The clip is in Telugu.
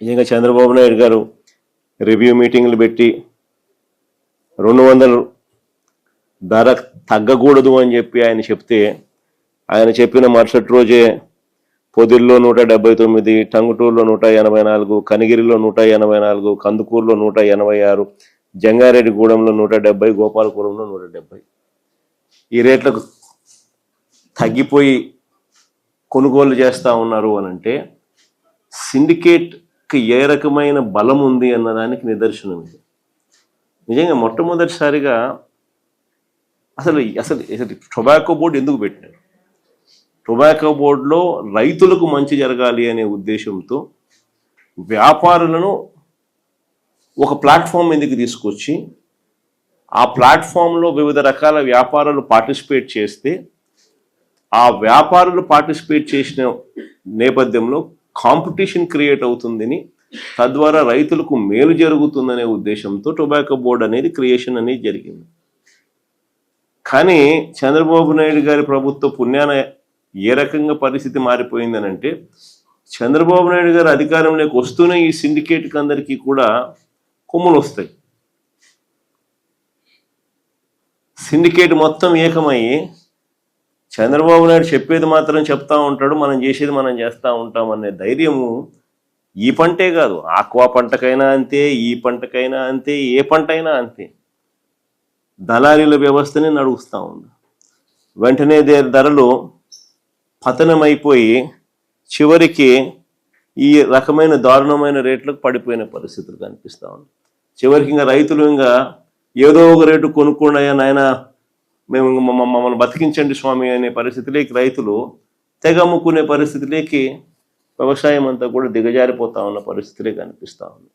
నిజంగా చంద్రబాబు నాయుడు గారు రివ్యూ మీటింగ్లు పెట్టి 200 ధర తగ్గకూడదు అని చెప్పి ఆయన చెప్తే, ఆయన చెప్పిన మరుసటి రోజే పొదిల్లో 179, టంగుటూరులో 184, కనిగిరిలో 184, కందుకూరులో 186, జంగారెడ్డిగూడెంలో 170, గోపాలపురంలో 170 ఈ రేట్లకు తగ్గిపోయి కొనుగోలు చేస్తూ ఉన్నారు అని అంటే సిండికేట్కి ఏ రకమైన బలం ఉంది అన్నదానికి నిదర్శనం ఇది. నిజంగా మొట్టమొదటిసారిగా అసలు అసలు టొబాకో బోర్డు ఎందుకు పెట్టినారు? టొబాకో బోర్డులో రైతులకు మంచి జరగాలి అనే ఉద్దేశంతో వ్యాపారులను ఒక ప్లాట్ఫామ్ ఎందుకు తీసుకొచ్చి ఆ ప్లాట్ఫామ్లో వివిధ రకాల వ్యాపారాలు పార్టిసిపేట్ చేస్తే ఆ వ్యాపారులు పార్టిసిపేట్ చేసిన నేపథ్యంలో కాంపిటీషన్ క్రియేట్ అవుతుందని, తద్వారా రైతులకు మేలు జరుగుతుందనే ఉద్దేశంతో టొబాకో బోర్డు అనేది క్రియేషన్ అనేది జరిగింది. కానీ చంద్రబాబు నాయుడు గారి ప్రభుత్వ పుణ్యాన ఏ రకంగా పరిస్థితి మారిపోయిందని అంటే, చంద్రబాబు నాయుడు గారు అధికారంలోకి వస్తూనే ఈ సిండికేట్కి అందరికీ కూడా కొమ్ములు వస్తాయి. సిండికేట్ మొత్తం ఏకమయ్యి చంద్రబాబు నాయుడు చెప్పేది మాత్రం చెప్తా ఉంటాడు, మనం చేసేది మనం చేస్తూ ఉంటాం అనే ధైర్యము ఈ పంటే కాదు, ఆక్వా పంటకైనా అంతే, ఈ పంటకైనా అంతే, ఏ పంట అయినా అంతే. దళారీల వ్యవస్థని నడుస్తూ ఉంది. వెంటనే ధరలు పతనమైపోయి చివరికి ఈ రకమైన దారుణమైన రేట్లకు పడిపోయిన పరిస్థితులు కనిపిస్తూ ఉంది. చివరికి ఇంకా రైతులు ఇంకా ఏదో ఒక రేటు కొనుక్కోండి అయ్యా నాయన, మేము మమ్మల్ని బతికించండి స్వామి అనే పరిస్థితిలోకి రైతులు తెగ అమ్ముకునే పరిస్థితిలోకి వ్యవసాయం అంతా కూడా దిగజారిపోతా ఉన్న పరిస్థితులే కనిపిస్తూ ఉంది.